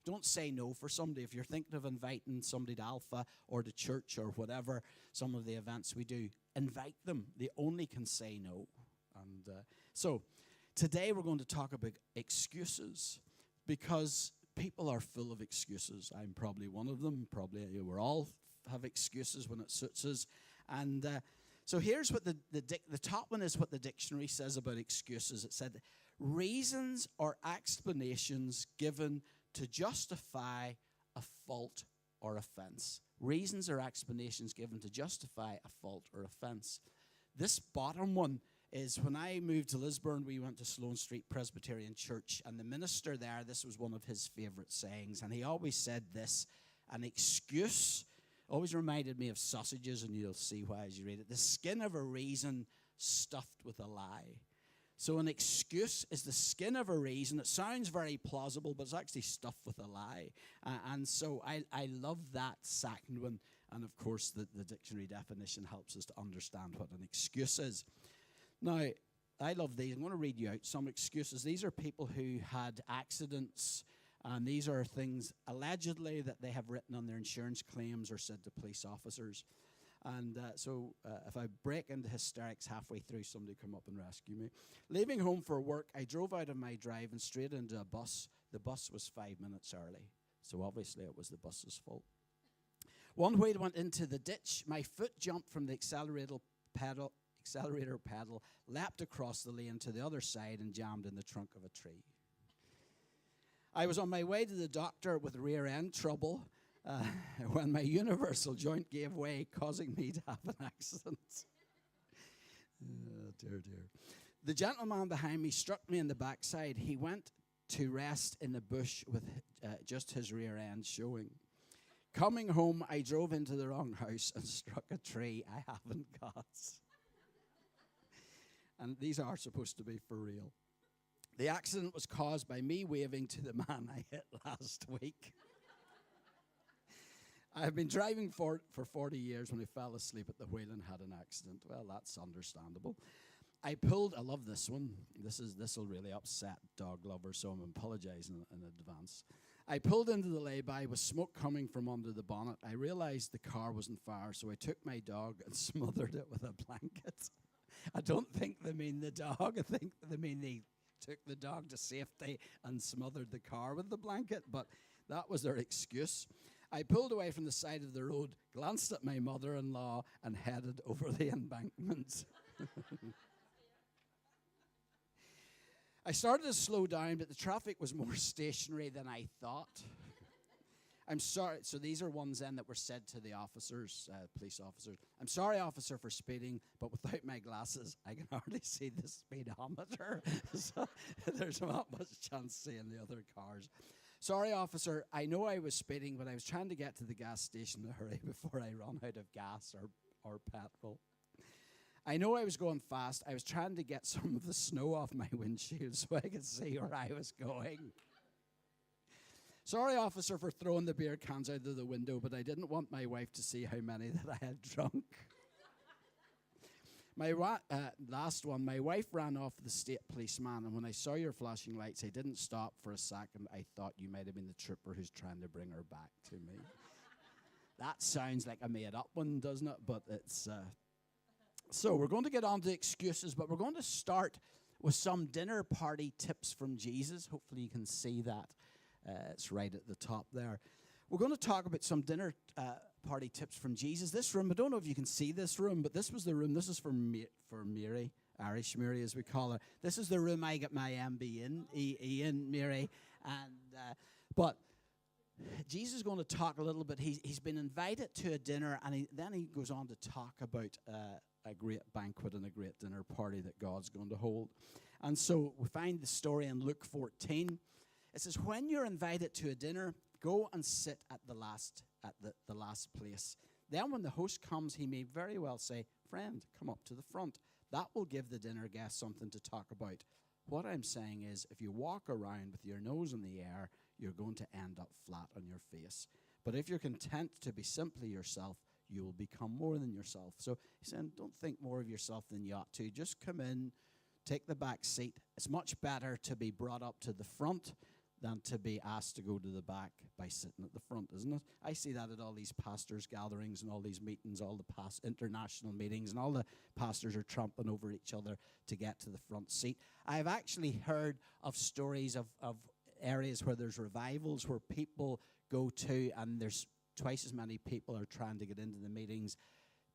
Don't say no for somebody. If you're thinking of inviting somebody to Alpha or to church or whatever, some of the events we do, invite them. They only can say no. And so today we're going to talk about excuses, because people are full of excuses. I'm probably one of them. Probably we're all have excuses when it suits us. And so here's what the top one is what the dictionary says about excuses. It said, reasons or explanations given to justify a fault or offense. Reasons or explanations given to justify a fault or offense. This bottom one is when I moved to Lisburn, we went to Sloane Street Presbyterian Church, and the minister there, this was one of his favorite sayings, and he always said this: an excuse always reminded me of sausages, and you'll see why as you read it. The skin of a reason stuffed with a lie. So an excuse is the skin of a reason. It sounds very plausible, but it's actually stuffed with a lie. And so I love that second one. And of course, the dictionary definition helps us to understand what an excuse is. Now, I love these. I'm going to read you out some excuses. These are people who had accidents, and these are things allegedly that they have written on their insurance claims or said to police officers. And so if I break into hysterics halfway through, somebody come up and rescue me. Leaving home for work, I drove out of my drive and straight into a bus. The bus was 5 minutes early, so obviously it was the bus's fault. One wheel went into the ditch. My foot jumped from the accelerator pedal, leapt across the lane to the other side and jammed in the trunk of a tree. I was on my way to the doctor with rear end trouble when my universal joint gave way, causing me to have an accident. Oh, dear, dear. The gentleman behind me struck me in the backside. He went to rest in the bush with just his rear end showing. Coming home, I drove into the wrong house and struck a tree I haven't got. And these are supposed to be for real. The accident was caused by me waving to the man I hit last week. I have been driving for 40 years when I fell asleep at the wheel and had an accident. Well, that's understandable. I love this one. This will really upset dog lovers, so I'm apologizing in advance. I pulled into the lay-by with smoke coming from under the bonnet. I realized the car was on fire, so I took my dog and smothered it with a blanket. I don't think they mean the dog. I think they mean they took the dog to safety and smothered the car with the blanket, but that was their excuse. I pulled away from the side of the road, glanced at my mother-in-law, and headed over the embankment. I started to slow down, but the traffic was more stationary than I thought. I'm sorry. So these are ones then that were said to the officers, police officers. I'm sorry, officer, for speeding, but without my glasses, I can hardly see the speedometer. So there's not much chance seeing the other cars. Sorry, officer, I know I was speeding, but I was trying to get to the gas station in a hurry before I run out of gas or petrol. I know I was going fast. I was trying to get some of the snow off my windshield so I could see where I was going. Sorry, officer, for throwing the beer cans out of the window, but I didn't want my wife to see how many that I had drunk. My last one, my wife ran off the state policeman, and when I saw your flashing lights, I didn't stop for a second. I thought you might have been the trooper who's trying to bring her back to me. That sounds like a made-up one, doesn't it? But it's... So we're going to get on to excuses, but we're going to start with some dinner party tips from Jesus. Hopefully you can see that. It's right at the top there. We're going to talk about some dinner party tips from Jesus. This room, I don't know if you can see this room, but this was the room. This is for Mary, Irish Mary as we call her. This is the room I got my MB in Mary. But Jesus is going to talk a little bit. He's been invited to a dinner, and then he goes on to talk about a great banquet and a great dinner party that God's going to hold. And so we find the story in Luke 14. It says, when you're invited to a dinner, go and sit at the last place. Then when the host comes, he may very well say, friend, come up to the front. That will give the dinner guest something to talk about. What I'm saying is, if you walk around with your nose in the air, you're going to end up flat on your face. But if you're content to be simply yourself, you will become more than yourself. So he's saying, don't think more of yourself than you ought to. Just come in, take the back seat. It's much better to be brought up to the front than to be asked to go to the back by sitting at the front, isn't it? I see that at all these pastors' gatherings and all these meetings, all the international meetings, and all the pastors are trampling over each other to get to the front seat. I've actually heard of stories of areas where there's revivals where people go to and there's twice as many people are trying to get into the meetings.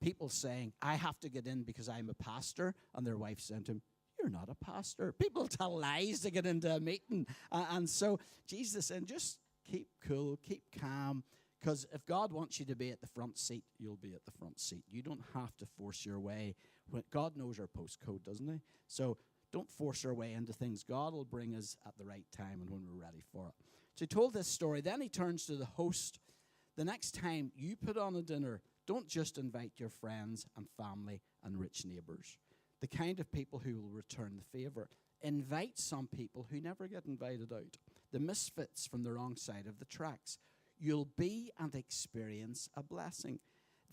People saying, I have to get in because I'm a pastor, and their wife saying to him, you're not a pastor. People tell lies to get into a meeting. And so Jesus said, just keep cool, keep calm, because if God wants you to be at the front seat, you'll be at the front seat. You don't have to force your way. God knows our postcode, doesn't he? So don't force our way into things. God will bring us at the right time and when we're ready for it. So he told this story. Then he turns to the host. The next time you put on a dinner, don't just invite your friends and family and rich neighbors, the kind of people who will return the favor. Invite some people who never get invited out, the misfits from the wrong side of the tracks. You'll be and experience a blessing.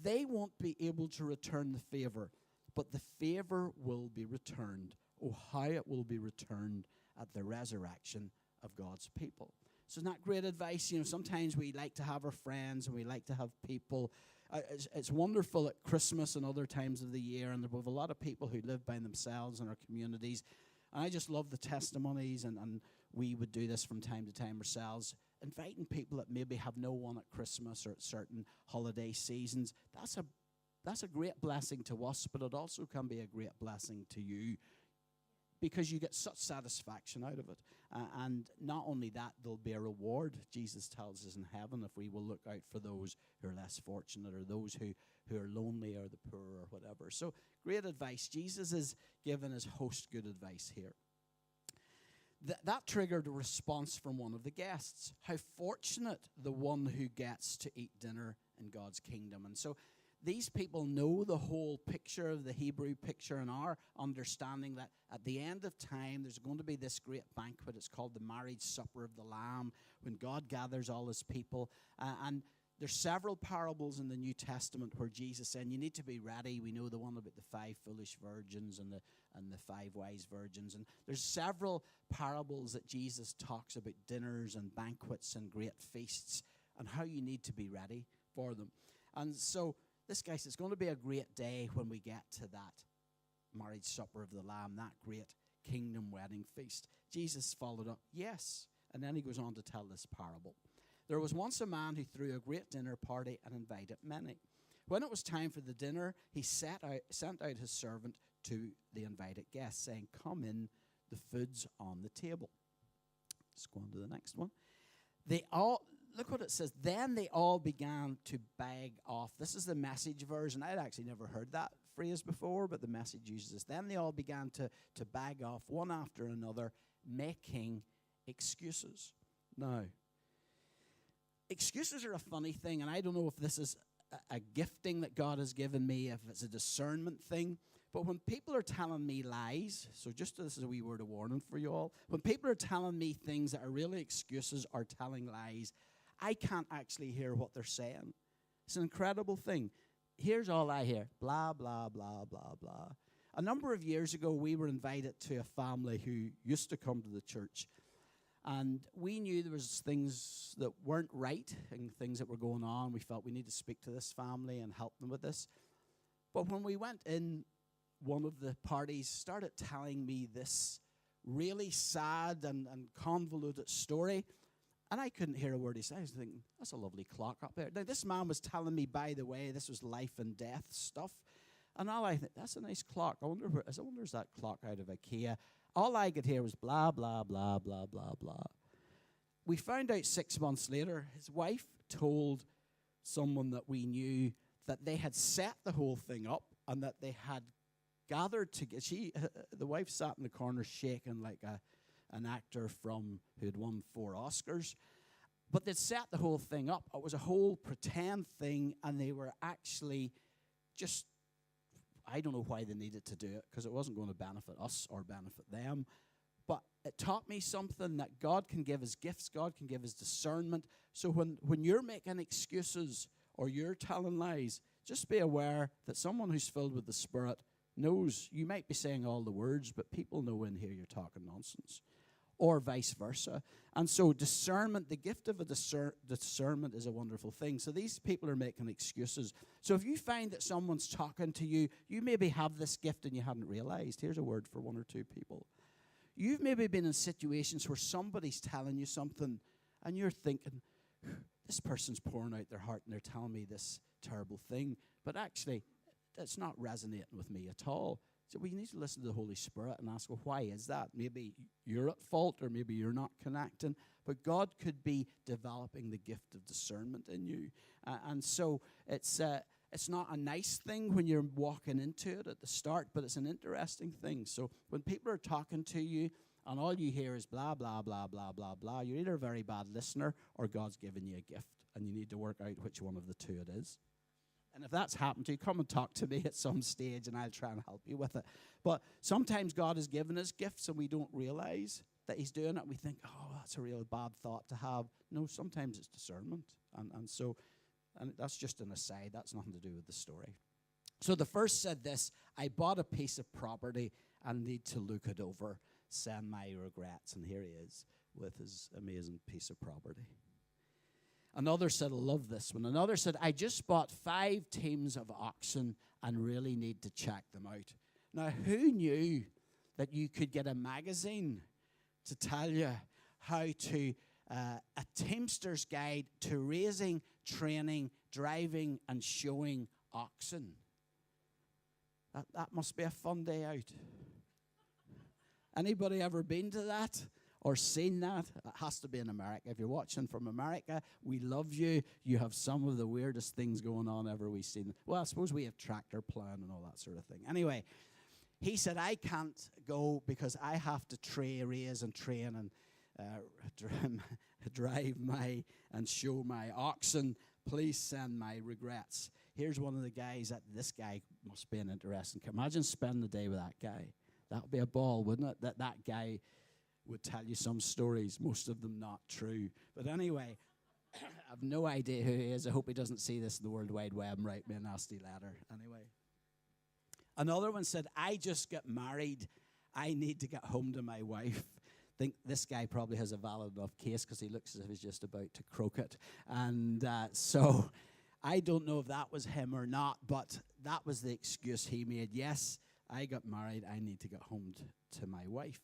They won't be able to return the favor, but the favor will be returned. Oh, how it will be returned at the resurrection of God's people. So isn't that great advice? You know, sometimes we like to have our friends and we like to have people. It's wonderful at Christmas and other times of the year, and we have a lot of people who live by themselves in our communities. And I just love the testimonies, and we would do this from time to time ourselves, inviting people that maybe have no one at Christmas or at certain holiday seasons. That's a great blessing to us, but it also can be a great blessing to you, because you get such satisfaction out of it. And not only that, there'll be a reward, Jesus tells us, in heaven if we will look out for those who are less fortunate, or those who are lonely, or the poor, or whatever. So great advice. Jesus is giving his host good advice here. That triggered a response from one of the guests. How fortunate the one who gets to eat dinner in God's kingdom. And so these people know the whole picture of the Hebrew picture, and our understanding that at the end of time, there's going to be this great banquet. It's called the marriage supper of the Lamb, when God gathers all his people. And there's several parables in the New Testament where Jesus said, you need to be ready. We know the one about the 5 foolish virgins and the 5 wise virgins. And there's several parables that Jesus talks about dinners and banquets and great feasts and how you need to be ready for them. And so this guy says it's going to be a great day when we get to that marriage supper of the Lamb, that great kingdom wedding feast. Jesus followed up, yes. And then he goes on to tell this parable. There was once a man who threw a great dinner party and invited many. When it was time for the dinner, he sent out his servant to the invited guests, saying, come in, the food's on the table. Let's go on to the next one. Look what it says. Then they all began to beg off. This is the Message version. I'd actually never heard that phrase before, but the Message uses this. Then they all began to beg off one after another, making excuses. Now, excuses are a funny thing, and I don't know if this is a gifting that God has given me, if it's a discernment thing. But when people are telling me lies, so just this is a wee word of warning for you all. When people are telling me things that are really excuses or telling lies, I can't actually hear what they're saying. It's an incredible thing. Here's all I hear. Blah, blah, blah, blah, blah. A number of years ago, we were invited to a family who used to come to the church. And we knew there was things that weren't right and things that were going on. We felt we need to speak to this family and help them with this. But when we went in, one of the parties started telling me this really sad and convoluted story. And I couldn't hear a word he said. I was thinking, that's a lovely clock up there. Now, this man was telling me, by the way, this was life and death stuff. And all I think, that's a nice clock. I wonder is that clock out of IKEA? All I could hear was blah, blah, blah, blah, blah, blah. We found out 6 months later, his wife told someone that we knew that they had set the whole thing up and that they had gathered together. The wife sat in the corner shaking like an actor who had won 4 Oscars. But they'd set the whole thing up. It was a whole pretend thing, and they were actually just, I don't know why they needed to do it, because it wasn't going to benefit us or benefit them. But it taught me something, that God can give us gifts, God can give us discernment. So when you're making excuses or you're telling lies, just be aware that someone who's filled with the Spirit knows. You might be saying all the words, but people know in here you're talking nonsense. or vice versa. And so discernment, the gift of a discernment is a wonderful thing. So these people are making excuses. So if you find that someone's talking to you, you maybe have this gift and you hadn't realized. Here's a word for one or two people. You've maybe been in situations where somebody's telling you something and you're thinking, this person's pouring out their heart and they're telling me this terrible thing. But actually, it's not resonating with me at all. So we need to listen to the Holy Spirit and ask, well, why is that? Maybe you're at fault or maybe you're not connecting. But God could be developing the gift of discernment in you. And so it's not a nice thing when you're walking into it at the start, but it's an interesting thing. So when people are talking to you and all you hear is blah, blah, blah, blah, blah, blah, you're either a very bad listener or God's given you a gift. And you need to work out which one of the two it is. And if that's happened to you, come and talk to me at some stage and I'll try and help you with it. But sometimes God has given us gifts and we don't realize that he's doing it. We think, oh, that's a real bad thought to have. No, sometimes it's discernment. And so that's just an aside. That's nothing to do with the story. So the first said this, I bought a piece of property and need to look it over. Send my regrets. And here he is with his amazing piece of property. Another said, I love this one. Another said, I just bought 5 teams of oxen and really need to check them out. Now, who knew that you could get a magazine to tell you how to, a teamster's guide to raising, training, driving, and showing oxen? That must be a fun day out. Anybody ever been to that? Or seen that? It has to be in America. If you're watching from America, we love you. You have some of the weirdest things going on ever we've seen. Well, I suppose we have tractor plowing and all that sort of thing. Anyway, he said, I can't go because I have to raise and train and drive and show my oxen. Please send my regrets. Here's one of the guys that this guy must be an interesting. Imagine spending the day with that guy. That would be a ball, wouldn't it? That guy would tell you some stories, most of them not true. But anyway, I have no idea who he is. I hope he doesn't see this in the World Wide Web and write me a nasty letter. Anyway. Another one said, I just got married. I need to get home to my wife. Think this guy probably has a valid enough case because he looks as if he's just about to croak it. And so I don't know if that was him or not, but that was the excuse he made. Yes, I got married. I need to get home to my wife.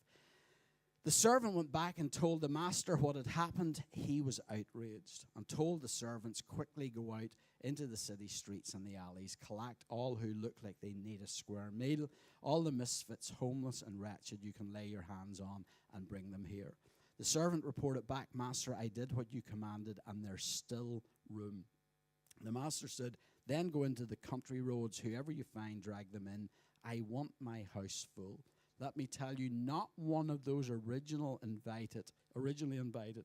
The servant went back and told the master what had happened. He was outraged and told the servants, quickly go out into the city streets and the alleys, collect all who look like they need a square meal, all the misfits, homeless and wretched you can lay your hands on, and bring them here. The servant reported back, Master, I did what you commanded, and there's still room. The master said, then go into the country roads, whoever you find, drag them in. I want my house full. Let me tell you, not one of those originally invited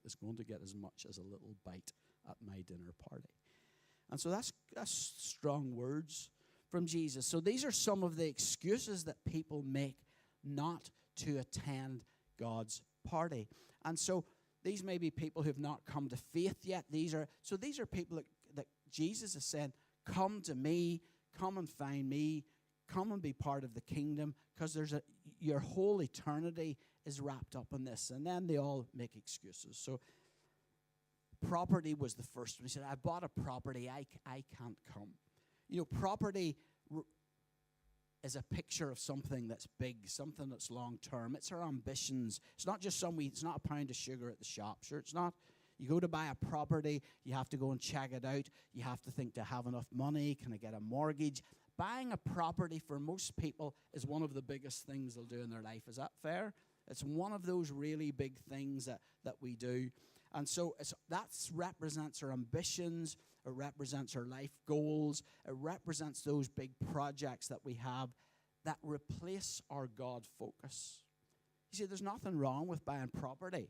is going to get as much as a little bite at my dinner party. And so that's strong words from Jesus. So these are some of the excuses that people make not to attend God's party. And so these may be people who have not come to faith yet. These are people that Jesus is saying, come to me, come and find me, come and be part of the kingdom, because your whole eternity is wrapped up in this. And then they all make excuses. So property was the first one. He said, I bought a property, I can't come. You know, property is a picture of something that's big, something that's long term. It's our ambitions. It's not just it's not a pound of sugar at the shop. Sure, it's not. You go to buy a property, you have to go and check it out. You have to think, to have enough money? Can I get a mortgage? Buying a property for most people is one of the biggest things they'll do in their life. Is that fair? It's one of those really big things that we do. And so that represents our ambitions. It represents our life goals. It represents those big projects that we have that replace our God focus. You see, there's nothing wrong with buying property.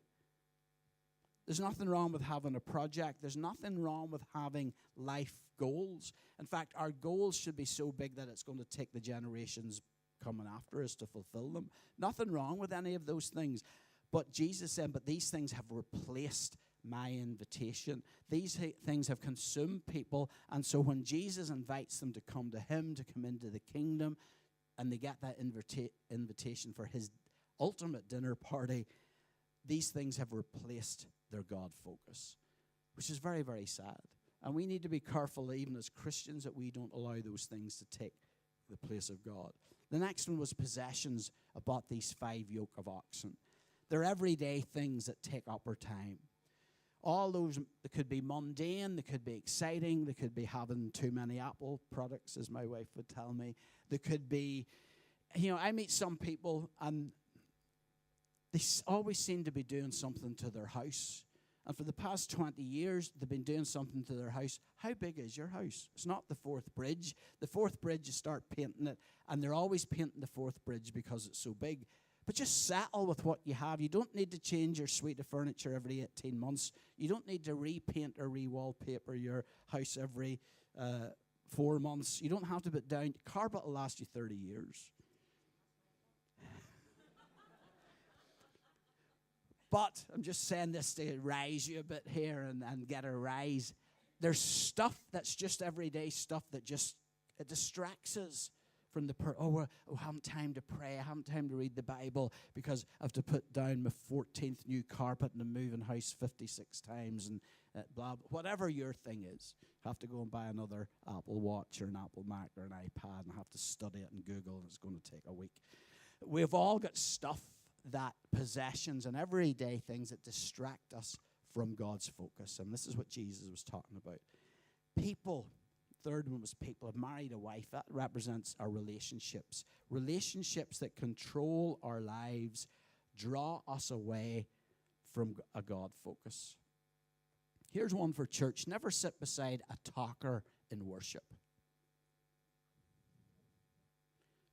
There's nothing wrong with having a project. There's nothing wrong with having life goals. In fact, our goals should be so big that it's going to take the generations coming after us to fulfill them. Nothing wrong with any of those things. But Jesus said, but these things have replaced my invitation. These things have consumed people. And so when Jesus invites them to come to him, to come into the kingdom, and they get that invitation for his ultimate dinner party, these things have replaced their God focus, which is very, very sad. And we need to be careful, even as Christians, that we don't allow those things to take the place of God. The next one was possessions. About these 5 yoke of oxen. They're everyday things that take up our time. All those, they could be mundane, they could be exciting, they could be having too many Apple products, as my wife would tell me. They could be, I meet some people and they always seem to be doing something to their house. And for the past 20 years, they've been doing something to their house. How big is your house? It's not the Forth Bridge. The Forth Bridge, you start painting it, and they're always painting the Forth Bridge because it's so big. But just settle with what you have. You don't need to change your suite of furniture every 18 months. You don't need to repaint or re-wallpaper your house every 4 months. You don't have to put down. Carpet will last you 30 years. But I'm just saying this to rise you a bit here and get a rise. There's stuff that's just everyday stuff that just, it distracts us from the, I haven't time to pray, I haven't time to read the Bible because I have to put down my 14th new carpet and I'm moving house 56 times and blah, blah, whatever your thing is. Have to go and buy another Apple Watch or an Apple Mac or an iPad and have to study it in Google and it's going to take a week. We've all got stuff, that possessions and everyday things that distract us from God's focus. And this is what Jesus was talking about. People. Third one was people. I've married a wife. That represents our relationships. Relationships that control our lives, draw us away from a God focus. Here's one for church. Never sit beside a talker in worship.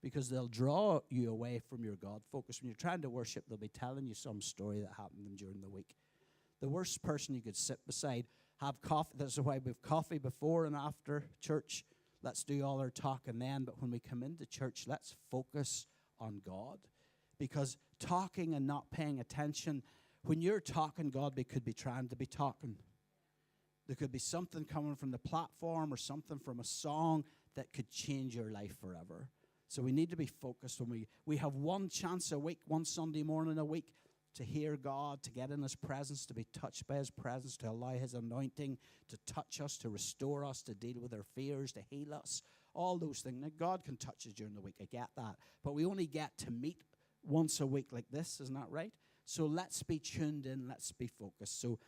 Because they'll draw you away from your God focus. When you're trying to worship, they'll be telling you some story that happened to them during the week. The worst person you could sit beside, have coffee. That's why we have coffee before and after church. Let's do all our talking then. But when we come into church, let's focus on God. Because talking and not paying attention, when you're talking, God could be trying to be talking. There could be something coming from the platform or something from a song that could change your life forever. So we need to be focused when we have one chance a week, one Sunday morning a week, to hear God, to get in His presence, to be touched by His presence, to allow His anointing to touch us, to restore us, to deal with our fears, to heal us, all those things. Now, God can touch us during the week, I get that. But we only get to meet once a week like this, isn't that right? So let's be tuned in, let's be focused. So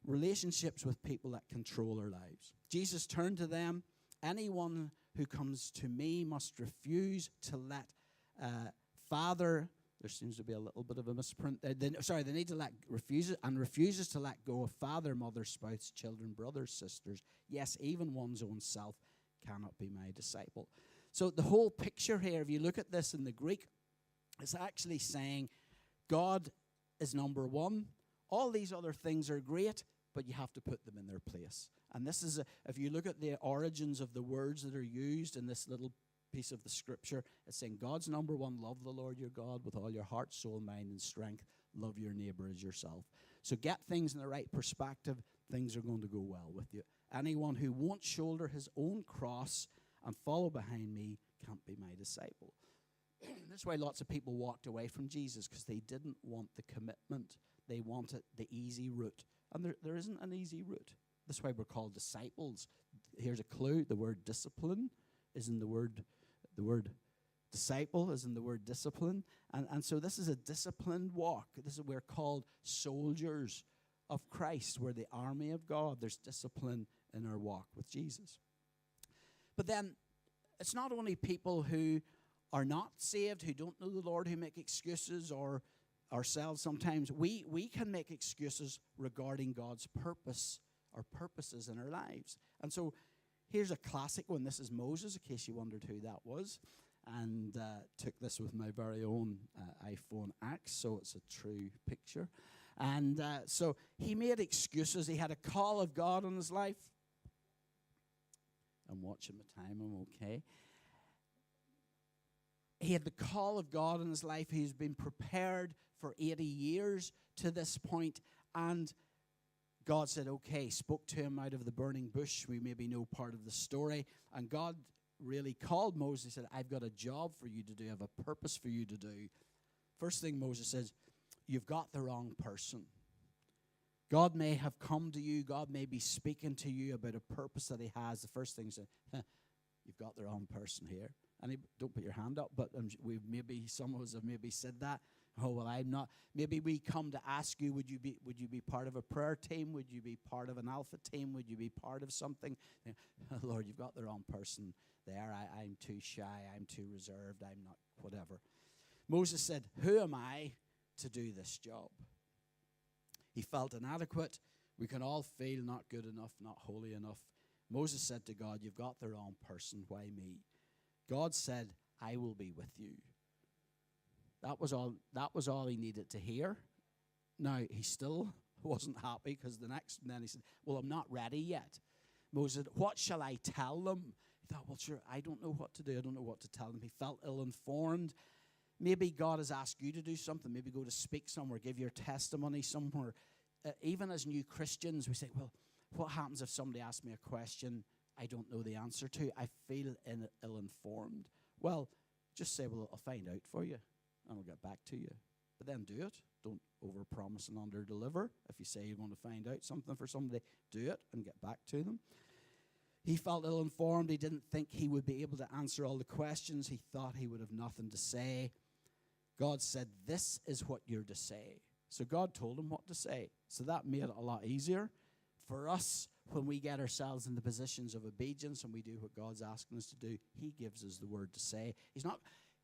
relationships with people that control our lives. Jesus turned to them. Anyone who comes to me must refuse to let father. There seems to be a little bit of a misprint there. They need to refuses to let go of father, mother, spouse, children, brothers, sisters. Yes, even one's own self cannot be my disciple. So the whole picture here, if you look at this in the Greek, it's actually saying God is number one. All these other things are great, but you have to put them in their place. And this is, if you look at the origins of the words that are used in this little piece of the scripture, it's saying God's number one, love the Lord your God with all your heart, soul, mind, and strength. Love your neighbor as yourself. So get things in the right perspective, things are going to go well with you. Anyone who won't shoulder his own cross and follow behind me can't be my disciple. That's why lots of people walked away from Jesus, because they didn't want the commitment. They wanted the easy route. And there isn't an easy route. That's why we're called disciples. Here's a clue. The word discipline is in the word disciple is in the word discipline. And so this is a disciplined walk. We're called soldiers of Christ. We're the army of God. There's discipline in our walk with Jesus. But then it's not only people who are not saved, who don't know the Lord, who make excuses, or ourselves sometimes. We can make excuses regarding God's purpose or purposes in our lives. And so here's a classic one. This is Moses, in case you wondered who that was. And took this with my very own iPhone X, so it's a true picture. And so he made excuses. He had a call of God on his life. I'm watching my time, I'm okay. He had the call of God in his life. He's been prepared for 80 years to this point. And God said, okay, spoke to him out of the burning bush. We maybe know part of the story. And God really called Moses and said, I've got a job for you to do. I have a purpose for you to do. First thing Moses says, you've got the wrong person. God may have come to you. God may be speaking to you about a purpose that he has. The first thing is, you've got the wrong person here. And don't put your hand up, but some of us have maybe said that. Oh, well, I'm not. Maybe we come to ask you, would you be part of a prayer team? Would you be part of an alpha team? Would you be part of something? Lord, you've got the wrong person there. I'm too shy. I'm too reserved. I'm not whatever. Moses said, who am I to do this job? He felt inadequate. We can all feel not good enough, not holy enough. Moses said to God, you've got the wrong person. Why me? God said, I will be with you. That was all he needed to hear. Now, he still wasn't happy because then he said, well, I'm not ready yet. Moses said, what shall I tell them? He thought, well, sure, I don't know what to do. I don't know what to tell them. He felt ill-informed. Maybe God has asked you to do something. Maybe go to speak somewhere, give your testimony somewhere. Even as new Christians, we say, well, what happens if somebody asks me a question I don't know the answer to? I feel ill-informed. Well, just say, well, I'll find out for you, and I'll get back to you. But then do it. Don't overpromise and underdeliver. If you say you want to find out something for somebody, do it and get back to them. He felt ill-informed. He didn't think he would be able to answer all the questions. He thought he would have nothing to say. God said, this is what you're to say. So God told him what to say. So that made it a lot easier for us when we get ourselves in the positions of obedience and we do what God's asking us to do. He gives us the word to say.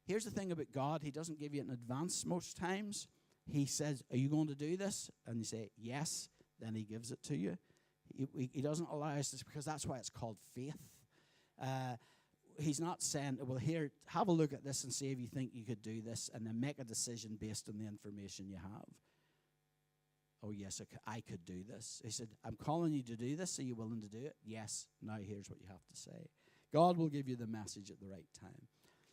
Here's the thing about God. He doesn't give you it in advance most times. He says, are you going to do this? And you say, yes. Then he gives it to you. He doesn't allow us this because that's why it's called faith. He's not saying, well, here, have a look at this and see if you think you could do this, and then make a decision based on the information you have. Oh, yes, I could do this. He said, I'm calling you to do this. Are you willing to do it? Yes. Now here's what you have to say. God will give you the message at the right time.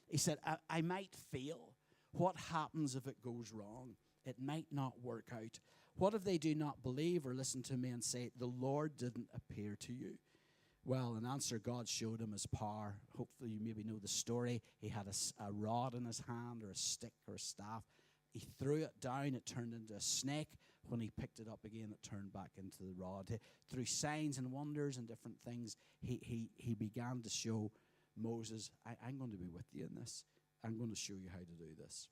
He said, I might fail. What happens if it goes wrong? It might not work out. What if they do not believe or listen to me and say, the Lord didn't appear to you? Well, in answer, God showed him his power. Hopefully you maybe know the story. He had a rod in his hand, or a stick, or a staff. He threw it down. It turned into a snake. When he picked it up again, it turned back into the rod. Through signs and wonders and different things, he began to show Moses, I'm going to be with you in this. I'm going to show you how to do this.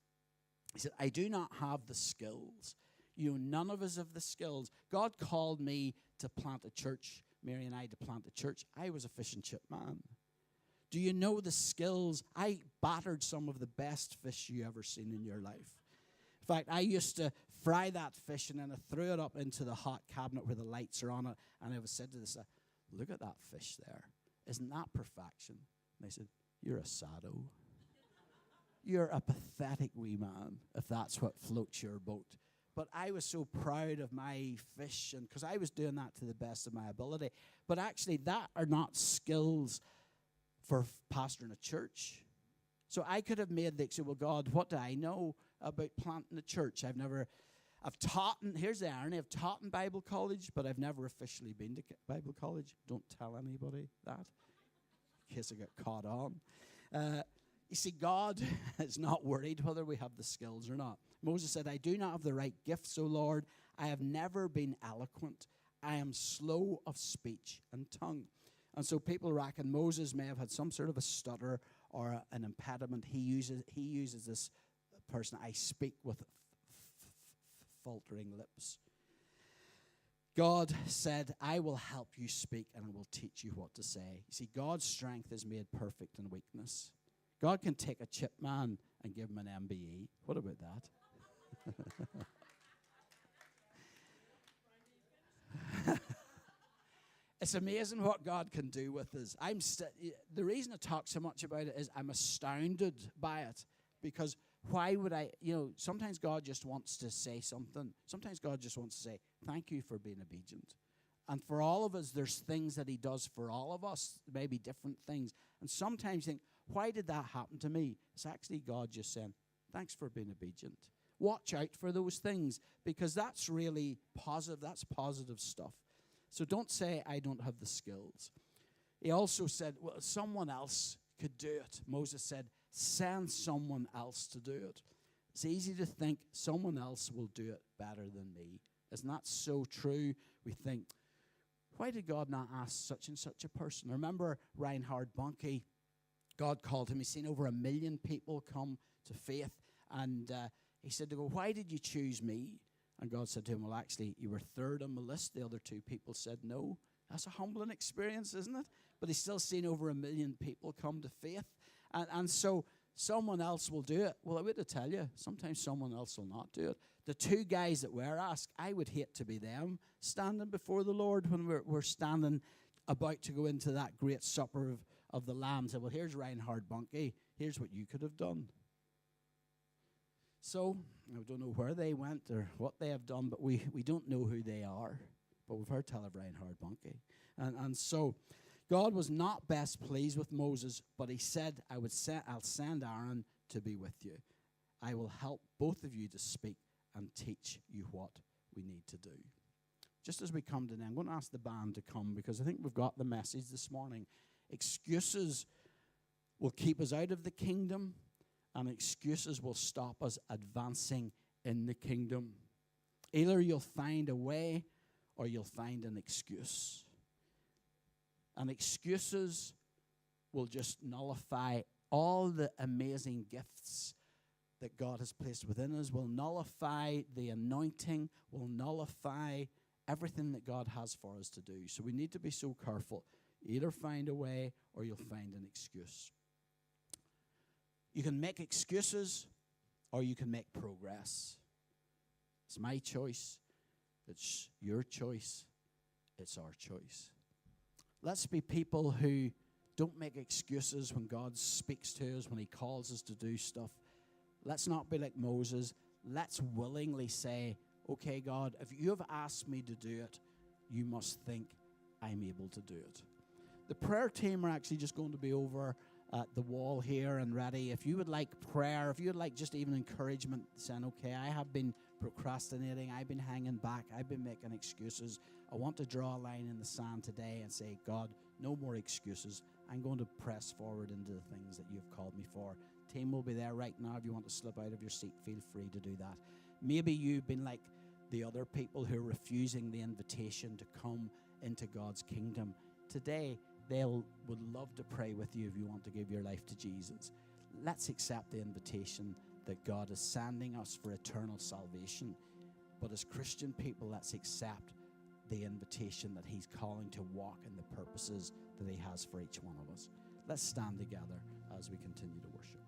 He said, I do not have the skills. None of us have the skills. God called me to plant a church, Mary and I to plant a church. I was a fish and chip man. Do you know the skills? I battered some of the best fish you ever seen in your life. In fact, I used to fry that fish and then I threw it up into the hot cabinet where the lights are on it. And I was said to this, look at that fish there. Isn't that perfection? And they said, you're a sado. You're a pathetic wee man if that's what floats your boat. But I was so proud of my fish, and because I was doing that to the best of my ability. But actually, that are not skills for pastoring a church. So I could have made the, say, well, God, what do I know about planting a church? I've taught, and here's the irony, I've taught in Bible college, but I've never officially been to Bible college. Don't tell anybody that, in case I get caught on. You see, God is not worried whether we have the skills or not. Moses said, I do not have the right gifts, O Lord. I have never been eloquent. I am slow of speech and tongue. And so people reckon Moses may have had some sort of a stutter or an impediment. He uses this person, I speak with faltering lips. God said, I will help you speak and I will teach you what to say. You see, God's strength is made perfect in weakness. God can take a chip man and give him an MBE. What about that? It's amazing what God can do with us. The reason I talk so much about it is I'm astounded by it. Because why would I, sometimes God just wants to say something. Sometimes God just wants to say, thank you for being obedient. And for all of us, there's things that he does for all of us, maybe different things. And sometimes you think, why did that happen to me? It's actually God just saying, thanks for being obedient. Watch out for those things, because that's really positive. That's positive stuff. So don't say, I don't have the skills. He also said, well, someone else could do it. Moses said, send someone else to do it. It's easy to think someone else will do it better than me. Isn't that so true? We think, why did God not ask such and such a person? Remember Reinhard Bonnke? God called him. He's seen over 1 million people come to faith. And he said to go, why did you choose me? And God said to him, well, actually, you were third on the list. The other 2 people said no. That's a humbling experience, isn't it? But he's still seen over 1 million people come to faith. And so someone else will do it. Well, I would tell you, sometimes someone else will not do it. The 2 guys that were asked, I would hate to be them standing before the Lord when we're standing about to go into that great supper of the Lamb. Say, well, here's Reinhard Bonnke. Here's what you could have done. So, I don't know where they went or what they have done, but we don't know who they are. But we've heard tell of Reinhard Bonnke. And so, God was not best pleased with Moses, but he said, I'll send Aaron to be with you. I will help both of you to speak and teach you what we need to do. Just as we come to an end, I'm going to ask the band to come because I think we've got the message this morning. Excuses will keep us out of the kingdom, and excuses will stop us advancing in the kingdom. Either you'll find a way or you'll find an excuse. And excuses will just nullify all the amazing gifts that God has placed within us, will nullify the anointing, will nullify everything that God has for us to do. So we need to be so careful. Either find a way or you'll find an excuse. You can make excuses or you can make progress. It's my choice. It's your choice. It's our choice. Let's be people who don't make excuses when God speaks to us, when he calls us to do stuff. Let's not be like Moses. Let's willingly say, okay, God, if you have asked me to do it, you must think I'm able to do it. The prayer team are actually just going to be over at the wall here and ready. If you would like prayer, if you would like just even encouragement, saying, okay, I have been procrastinating, I've been hanging back, I've been making excuses. I want to draw a line in the sand today and say, God, no more excuses. I'm going to press forward into the things that you've called me for. Team will be there right now. If you want to slip out of your seat, feel free to do that. Maybe you've been like the other people who are refusing the invitation to come into God's kingdom. Today, they would love to pray with you if you want to give your life to Jesus. Let's accept the invitation that God is sending us for eternal salvation. But as Christian people, let's accept the invitation that he's calling to walk in the purposes that he has for each one of us. Let's stand together as we continue to worship.